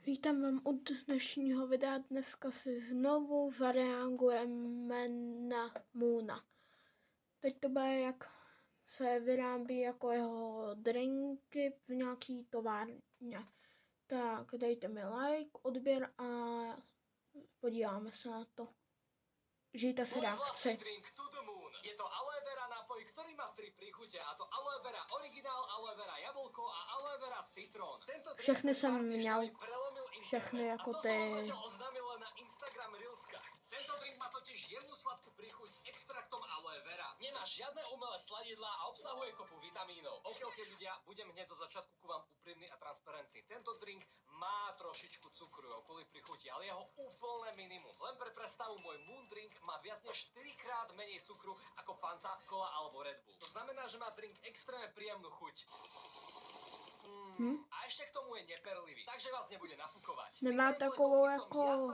Vítám vám u dnešního videa. Dneska si znovu zareagujeme na Moona. Teď to bude, jak se vyrábí jako jeho drinky v nějaký továrně. Tak dejte mi like, odběr a podíváme se na to. Žijte si reakci. Je to aloe vera nápoj, ktorý má 3 príchute, a to aloe vera originál, aloe vera jablko a aloe vera citrón. Všechny jsem měl, všechny jako ty. Oznámil len na Instagram Reelskách. Tento drink má totiž jemnú sladkú príchuť s extraktom aloe vera. Nemá žiadne umelé sladidlá a obsahuje kopu vitamínov. OK, ľudia, budem hneď zo začiatku ku vám úprimný a transparentný. Tento drink má trošičku cukru kvôli príchuti, ale jeho úplné minimum. Len pre predstavu, môj Moon drink má viac než 4 krát menej cukru ako Fanta, Cola alebo Red Bull. To znamená, že má drink extrémne príjemnú chuť. A ještě k tomu je neperlivý, takže vás nebude nafukovať. Nemá takovou jako...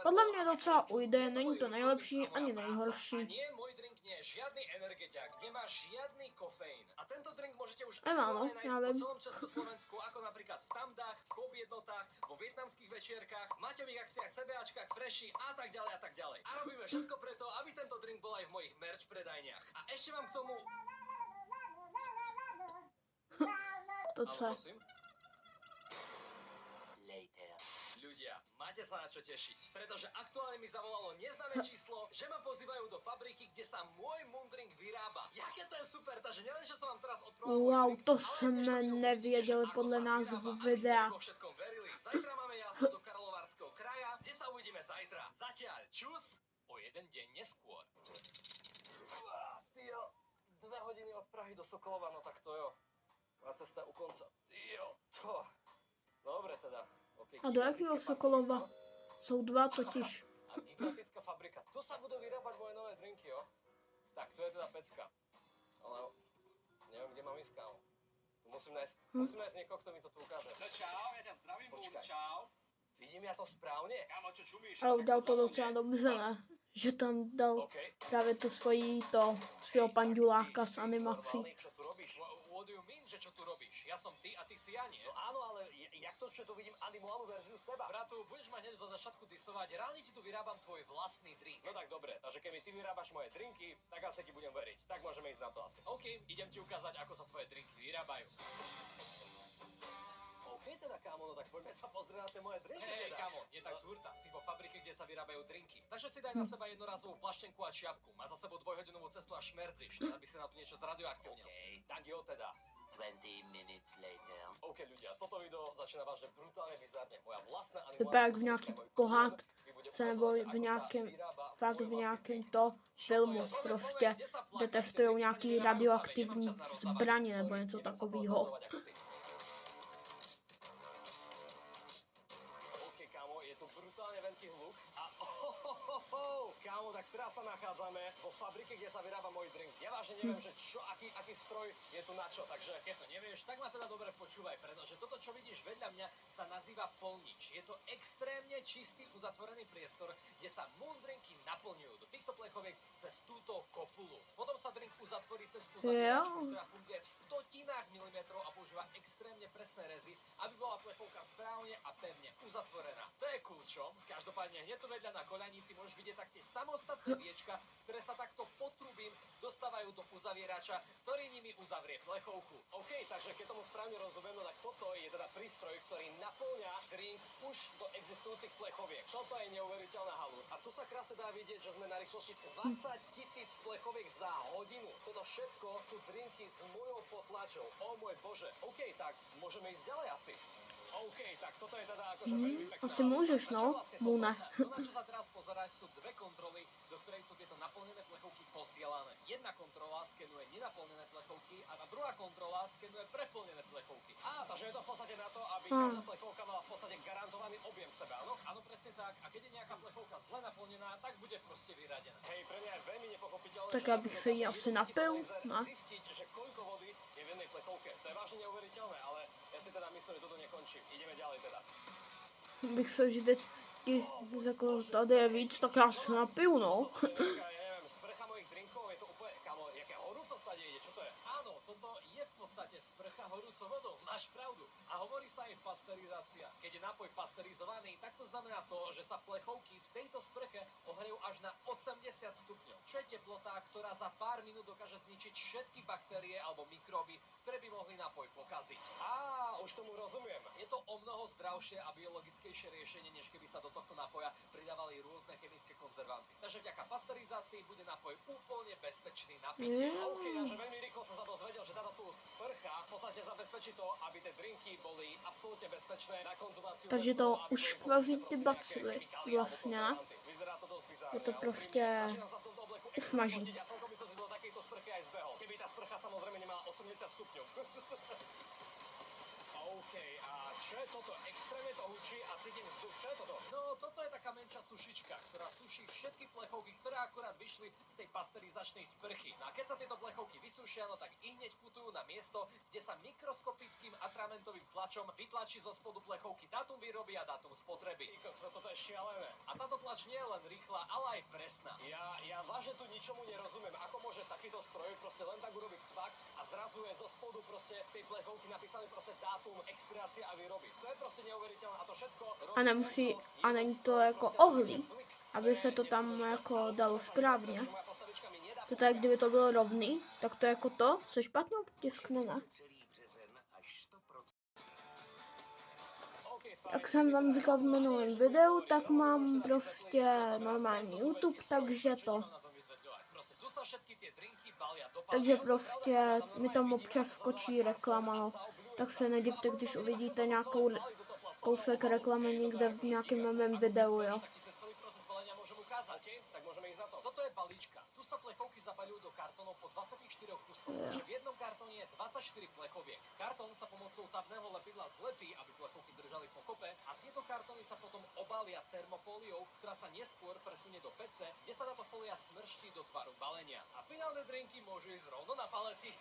Podle mě docela ujde, není to nejlepší ani nejhorší. A nie, môj drink nie je žiadny energetiak, nemá žiadny kofeín. A tento drink môžete už Áno, nájsť po celom Československu, ako napríklad v Tamdách, v Coop jednotách, vo vietnamských večierkách, maťových akciách, CBAčkách, Freshi a tak ďalej a tak ďalej. A robíme všetko preto, aby tento drink bol aj v mojich merch predajniach. A ešte vám k tomu... To co? Ľudia, máte sa na čo tešiť, pretože aktuálne mi zavolalo neznáme číslo, že ma pozývajú do fabriky, kde sa môj Moon drink vyrába. Jaké to je super, takže neviem, že som vám teraz odprával Wow, to jsme nevěděli podle názvu videa. Zajtra máme jazdu do Karlovarského kraja, kde sa uvidíme zajtra. Zatiaľ, čus, o jeden deň neskôr. Tyjo, 2 hodiny od Prahy do Sokolova, no tak to jo. Na cesta u konca. Tyjo, to. Dobre teda. Okay, A do jakého Sokolova? Jsou dva totiž. A gigantická fabrika. Tu sa budú vyrábať moje nové drinky, jo? Tak, to je teda pecka. Ale neviem, kde mám ísť, kámo. Tu musím nájsť niekoho, kto mi to tu ukáže. No čau, ja ťa zdravím, Moon, čau. Vidím ja to správne? Kámo, čo čumíš? Ale udělal to docela dobře, ne? Že tam dal právě tu svého panduláka s animací. Čo tu robíš? What do you mean, že čo tu robíš? Ja som ty a ty si ja, nie? No áno, ale jak to, že tu vidím animovanú verziu seba? Bratu, budeš ma hneď zo začiatku disovať, reálne ti tu vyrábam tvoj vlastný drink. No tak dobre, takže keď mi ty vyrábaš moje drinky, tak asi ti budem veriť. Tak môžeme ísť na to asi. OK, idem ti ukázať, ako sa tvoje drinky vyrábajú. OK teda, kámo, no tak poďme sa pozrieť na tie moje drinky. Hej, kámo, nie tak zhurta, si vo fabrike, kde sa vyrábajú drinky. Takže si daj na seba jednorazovú plaštenku a čiapku. Má za sebou 2-hodinovú cestu a šmerdziš, aby si na to niečo zradioaktívnil. OK, tak jo teda. 20 minutes later. OK ľudia, toto video začíná vážne brutálne bizarne. Moja vlastná Vypadá jak v nějaký pohádce nebo v nějakém, fakt v nějakém to filmu prostě, kde testují nějaký radioaktivní zbraně nebo něco takového. Brutálne veľký hluk a kámo, tak teraz sa nachádzame vo fabrike, kde sa vyrába môj drink. Ja vážne neviem, že čo, aký stroj je tu na čo, takže keď to nevieš, tak ma teda dobre počúvaj, pretože toto, čo vidíš vedľa mňa, sa nazýva polnič. Je to extrémne čistý uzatvorený priestor, kde sa Moon drinky naplňujú do týchto plechoviek cez túto kopulu. Potom sa drink uzatvorí cez uzavieračku, ktorá funguje v stotinách milimetrov a používa extrémne presné rezy, aby bola plechovka správne a pevne uzatvorená. To je cool, čo? Každopádne hneď tu vedľa na koľajnici môžeš vidieť taktiež samostatné viečka, ktoré sa takto potrubím dostávajú do uzavierača, ktorý nimi uzavrie plechovku. OK, takže keď tomu správne rozumiem, no tak toto je teda prístroj, ktorý naplňa drink už do existujúcich plechoviek. Toto je neuveriteľná halus. A tu sa krásne dá vidieť, že sme na rýchlosti 20 000 plechoviek za hodinu. Toto všetko sú drinky s mojou potlačou. O môj bože. OK, tak môžeme ísť ďalej asi. OK, tak toto je teda akože veľmi pekná. Asi môžeš, no, Moone. To, na čo sa teraz pozeráš, sú dve kontroly, do ktorej sú tieto naplnené plechovky posielané. Jedna kontrola skenuje nenaplnené plechovky a tá druhá kontrola skenuje preplnené plechovky. Takže je to v podstate na to, aby každá plechovka mala v podstate garantovaný objem sebe, áno? Áno, presne tak. A keď je nejaká plechovka zle naplnená, tak bude proste vyradená. Hej, pre mňa je veľmi nepochopiteľné. Tak abych se jí asi napil, ne? Zistiť, že koľko vody je v jednej plechovke. To je vážne neuveriteľné, ale ja si teda myslím, že toto nekončím. Ideme ďalej teda. Bych se vždycky řekl, tady je víc, tak já se napiju, no. Ja neviem, sprcha mojich drinkov je to úplne, kámo, jaká horúcosť tady ide, čo to je? Áno, toto je v podstate sprcha horúcou vodou, máš pravdu. A hovorí sa aj pasterizácia. Keď je nápoj pasterizovaný, tak to znamená to, že sa plechovky v tejto sprche ohrejú až na 80 stupňov. Čo je teplota, ktorá za pár minút dokáže zničiť všetky baktérie alebo mikróby, ktoré by mohli nápoj pokaziť. Už tomu rozumiem. Je to o mnoho zdravšie a biologickejšie riešenie, než keby sa do tohto nápoja pridávali rôzne chemické konzervanty. Takže vďaka pasterizácii bude nápoj úplne bezpečný na pitie. OK, takže veľmi rýchlo som sa dozvedel, že táto tu sprcha v podstate zabezpečí to, aby tie drinky boli absolútne bezpečné na konzumáciu. Takže to už kvazi ty bacily vlastně, ne? Vyzerá to dosť bizárne. Je to ale prostě začínam sa v tomto obleku usmaží. Ja celkom by som si do takejto sprchy aj zbehol. Keby tá sprcha samozrejme nemala 80 stupňov. OK, a čo je toto? Extrémne to hučí a cítim vzduch. Čo je toto? No, toto je taká menšia sušička, ktorá suší všetky plechovky, ktoré akurát vyšli z tej pasterizačnej sprchy. No a keď sa tieto plechovky vysúšia, no tak i hneď putujú na miesto, kde sa mikroskopickým atramentovým tlačom vytlačí zo spodu plechovky dátum výroby a dátum spotreby. Toto je šialené. A táto tlač nie je len rýchla, ale aj presná. Ja vážne tu ničomu nerozumiem. Ako môže takýto stroj proste len tak urobiť cvak a zrazu je zo spodu proste tej plechovky napísaný proste dátum expirácie a výroby. To je proste neuveriteľné a to všetko A nemusí, a není to jako ohlí, aby se to tam jako dalo správně. To tak, kdyby to bylo rovný, tak to jako to se špatně obtiskne, ne? Celý březen až 100%. Jak jsem vám říkal v minulém videu, tak mám prostě normální YouTube, takže to. Takže prostě mi tam občas skočí reklama, no. Tak se nedivte, když uvidíte nějakou kousek reklamy někde v nějakém mém videu, jo. Tak môžeme ísť na to. Toto je balíčka. Tu sa plechovky zabaľujú do kartónov po 24 kusoch. Takže v jednom kartóne je 24 plechoviek. Kartón sa pomocou tavného lepidla zlepí, aby plechovky držali pokope, a tieto kartóny sa potom obalia termofóliou, ktorá sa neskôr presunie do pece, kde sa táto fólia smrští do tvaru balenia. A finálne drinky môžu ísť rovno na palety.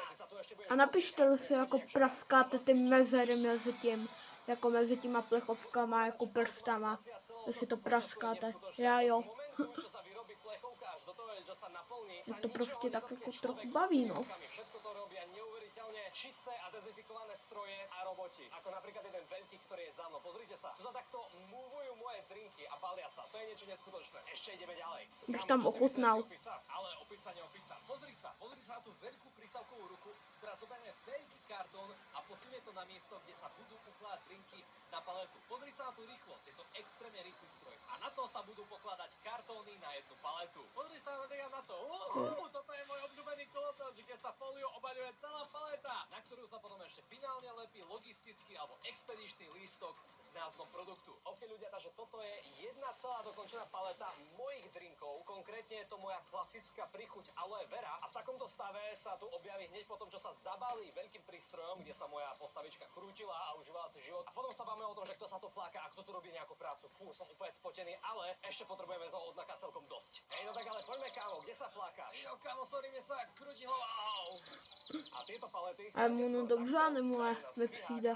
Ty sa tu ešte budeš... A napište si, jako praskáte ty mezery mezi tím, jako mezi těma plechovkama, jako prstama, jestli to praskáte. Já jo. Čo sa vyrobí plechovka až do toho, že sa naplní, Mě sa to ničoho prostě tak nedotkne jako človek trochu baví, no. rukami. Všetko to robia neuveriteľne čisté a dezinfikované stroje a roboti. Ako napríklad jeden veľký, ktorý je za mnou. Pozrite sa, tu sa takto múvujú moje drinky a balia sa. To je niečo neskutočné. Ešte ideme ďalej. Bych tam ochutnal. Ale opica neopica. Pozri sa na tú veľkú prísavkovú ruku, ktorá zoberie veľký kartón a posunie to na miesto, kde sa budú ukladať drinky na paletu. Pozri sa na tú rýchlosť, je to extrémne rýchly stroj. A na to sa budú pokladať kartóny na jednu paletu. Pozri sa na to. Toto je môj obľúbený kolotoč, kde sa fóliou obaľuje celá paleta, na ktorú sa potom ešte finálne lepí logistický alebo expedičný lístok s názvom produktu. OK ľudia, takže toto je jedna celá dokončená paleta mojich drinkov. Konkrétne je to moja klasická príchuť aloe vera a v takomto stave sa tu objaví hneď po tom, čo sa zabalí veľkým prístrojom, kde sa moja postavička krútila a užívala si život. A potom sa bavíme o tom, že kto sa to fláka a kto tu robí nejakú prácu. Fú, som úplne spotený, ale ešte potrebujeme toho odnaka celkom dosť. No tak ale poďme kámo, kde sa flákáš? Jo, kámo, sorry, mne sa krúti hlava. Au. A tieto palety... A mu no dobře, nebo mi přijde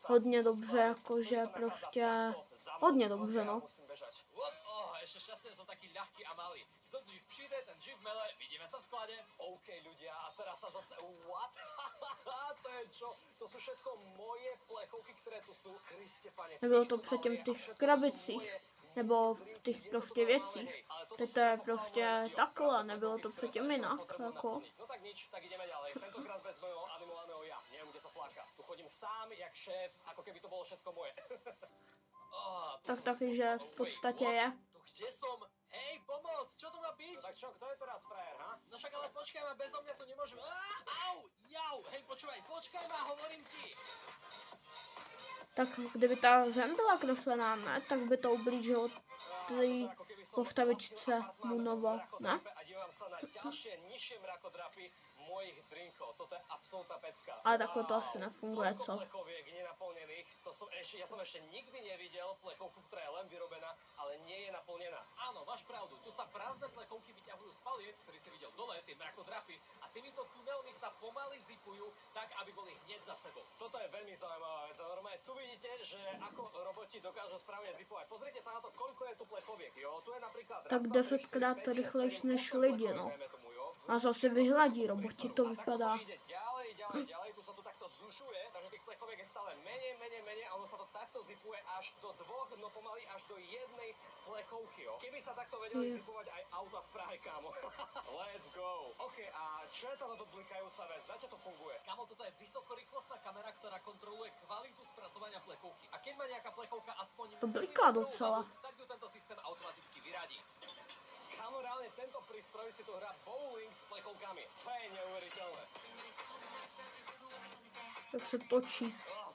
hodně dobře, jakože prostě hodně dobře, no. Musím bežať. Ešte šťastne som taký ľahký a malý. Kto dřív přijde, ten dřív mele. Vidíme sa v sklade. OK ľudia, a teraz sa zase... What? To je čo? To sú všetko moje plechovky, ktoré tu sú. Kriste, pane. Nebylo to předtím v těch krabicích, nebo v těch prostě věcích. Teď to je prostě takhle, nebylo to předtím jinak, jako. No tak nič, tak ideme ďalej. Tentokrát bez mojho animovaného ja. Neviem, kde sa fláka. Tu chodím sám, jak šéf, ako keby to bolo všetko moje. Tak taky, že v podstatě je. To kde som? Hej, pomoc, čo to má byť? Tak čo, kto je teraz frajer, ha? No však ale počkaj ma, bezo mňa to nemôžem. Au, jau, hej, počkaj ma, hovorím ti. Tak kdyby ta zem byla kreslená, ne, tak by to ublížilo té postavičce Moonovo, ne? A dívam sa na ďalšie nižšie mrakodrapy mojich drinkov. Toto je absolútna pecka. Ale takhle to asi nefunguje, Toľko co? plechoviek nenaplnených, ja som ešte nikdy nevidel plechovku, ktorá je len vyrobená, ale nie je naplnená. Áno, máš pravdu, tu sa prázdne plechovky vyťahujú z paliet, ktorý si videl dole, tie mrakodrapy, a týmito tunelmi sa pomaly zipujú, tak aby boli hneď za sebou. Toto je veľmi zaujímavá vec. Normálne tu vidíte, že ako roboti dokážu správne zipovať. Pozrite sa na to, koľko je tu plechoviek, jo? Tu je napríklad... Tak 10krát rychlejš než lidi, no. A zase vyhladí roboti, to vypadá. Ďalej, tu sa tu takto zušuje, takže tých plechoviek plechovek je stále menej a ono sa to takto zipuje až do 2, no pomaly až do 1 plechovky, jo. Keby sa takto vedeli zipovať aj auta v Prahe, kámo. Let's go. OK, a čo je táto blikajúca vec? Na čo to funguje? Kámo, toto je vysokorýchlostná kamera, ktorá kontroluje kvalitu spracovania plechovky. A keď má nejaká plechovka aspoň To bliká milimetrovú docela. vadu, tak ju tento systém automaticky vyradí. Kámo, reálne tento prístroj si tu hrá bowling s plechovkami. To je neuveriteľné. Jak se točí.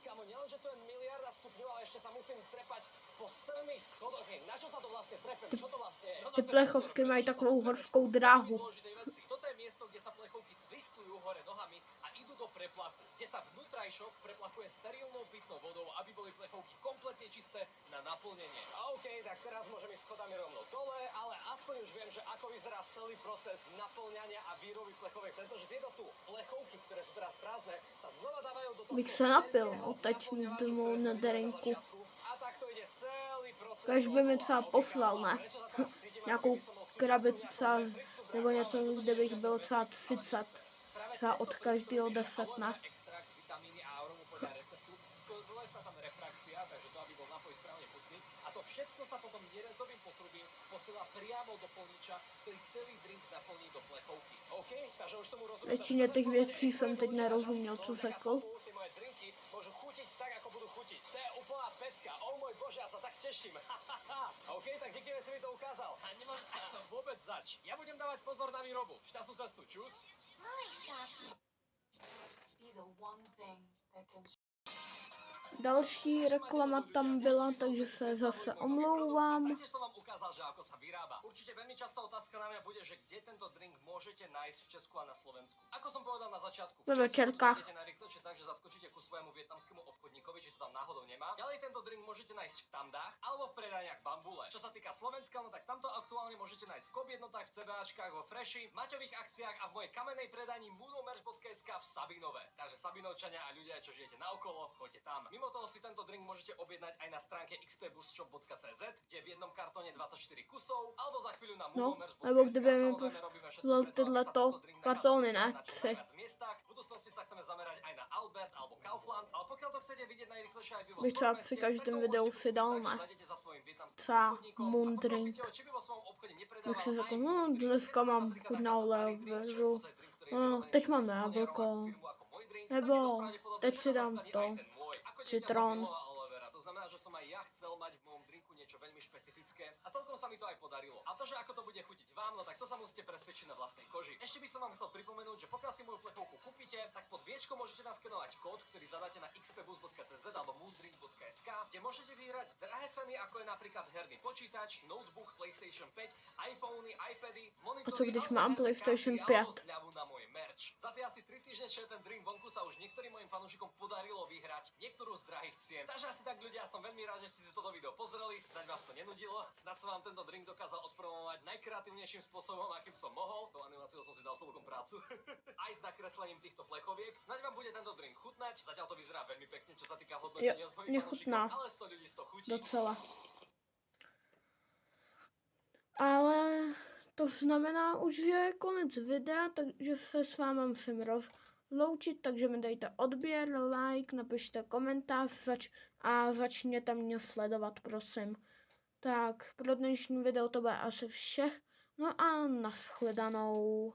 Kámo, nielenže to je miliarda stupňov, ale ešte sa musím trepať po strmých schodoch. Hej, na čo sa to vlastne trepem? Čo to vlastne je? Ty plechovky mají takovou horskou dráhu. Toto je miesto, kde sa plechovky twistujú hore nohami a idú do preplachu, kde sa vnútrajšok preplachuje sterilnou pitnou vodou, aby boli plechovky kompletne čisté na naplnenie. OK, tak teraz môžem ísť schodami rovno dole, ale aspoň už viem, že ako vyzerá celý proces naplňania a výroby plechoviek, pretože tieto tu plechovky, ktoré sú teraz prázdne, sa znova dávajú do toho Bych se napil, no teď jdu na derinku. a takto ide celý proces. Kaž by mi třeba poslal, ne? Nějakou krabici třeba, nebo něco, kde bych byl třeba 30. Třeba od každého 10, ne? Extrakt, vitamíny a arómu podľa receptu. Skontroluje sa tam refrakcia, takže to, aby bol nápoj správne chutný. A to všetko sa potom nerezovým potrubím posiela priamo do plniča, ktorý celý drink naplní do plechovky. OK, takže už tomu rozumiem. Většině těch věcí jsem teď nerozuměl, co řekl. Ty moje drinky môžu chutiť tak, ako budú chutiť. To je úplná pecka. Oh môj bože, ja sa tak teším. OK, tak díky, že si mi to ukázal. A nemám vôbec zač. Ja budem dávať pozor na výrobu. Šťastnú cestu, čus. Be the one thing that can Další reklama tam byla, takže se zase omlouvám. Taktiež som vám ukázal, že ako sa vyrába. Určite veľmi častá otázka na mňa bude, že kde tento drink môžete nájsť v Česku a na Slovensku. Ako som povedal na začiatku, Ve večerkách. Idete na rýchloče tak, že zaskočíte ku svojmu vietnamskému obchodníkovi, či to tam náhodou nemá. Ďalej tento drink môžete nájsť v Tamdách alebo v predajniach Bambule. Čo sa týka Slovenska, no tak tamto aktuálne môžete nájsť v Coop jednotách, v CBAčkách, vo Freši, v Maťových akciách a v mojej kamennej predajni moonomerch.sk v Sabinove. Takže Sabinovčania a ľudia, čo žijete naokolo, choďte tam. Mimo toho si tento drink môžete objednať aj na stránke xpbusshop.cz, kde je v jednom kartóne 24 kusov, alebo za chvíľu na No, moonomerch.sk. nebo kdyby mi Samozrejme, robíme všetko poslal preto, tyhle aby sa to tento drink kartóny, nachádzal ne? na čo 3. najviac miestach. V budúcnosti sa chceme zamerať aj na Albert alebo Kaufland, ale pokiaľ to chcete vidieť najrýchlejšie aj vy vo Bych třeba svojom při meste, každém tak to videu môžete si dal, takže ne? zajdete za svojím vietnamským Třeba obchodníkom a moon poprosíte drink. ho, či by vo svojom obchode nepredával Jak si aj řekl, moon drink. dneska mám Napríklad chuť taká na safari drink, oleovežu. čo je naozaj drink, ktorý je vyrobený Teď cez mám úplne jablko. rovnakú firmu ako môj drink, Nebo tak je to pravdepodobné, teď že si sa dám stane to. aj ten môj. Ako dieťa som Citron. miloval aloe vera, to znamená, že som aj ja chcel mať v mojom drinku niečo veľmi špecifické a celkom sa mi to aj podarilo. A to, že ako to bude chutiť vám, no tak to sa musíte presvedčiť na vlastnej koži. Ešte by som vám chcel pripomenúť, že pokiaľ si moju plechovku kúpite, tak pod viečkou môžete naskenovať kód, ktorý zadáte na xpbus.cz alebo moodrink.sk, kde môžete vyhrať drahé ceny, ako je napríklad herný počítač, notebook, PlayStation 5, iPhony, iPady, monitory, A co když alebo mám herné PlayStation karty, alebo 5? zľavu na môj merch. Za tie asi 3 týždne, čo je ten drink vonku, sa už niektorým mojim fanúšikom podarilo vyhrať niektorú z drahých cien. Takže asi tak ľudia, som veľmi rád, že ste si toto video pozreli, snáď vás to nenudilo, snáď som vám tento drink dokázal odpromovať najkreatívnejším spôsobom, akým som mohol. Tou animáciou som si dal celkom prácu. Aj s nakreslením týchto plechoviek. Snáď vám bude tento drink chutnať. Zatiaľ to vyzerá veľmi pekne, čo sa týka hodnotenia Jo, od mojich nechutná. fanúšikov, ale 100 ľudí z toho chutí. Docela. Ale to znamená už, že je konec videa, takže se s váma musím rozloučit, takže mi dejte odběr, like, napište komentář a začněte mě sledovat, prosím. Tak, pro dnešní video to bude asi vše. No a nashledanou.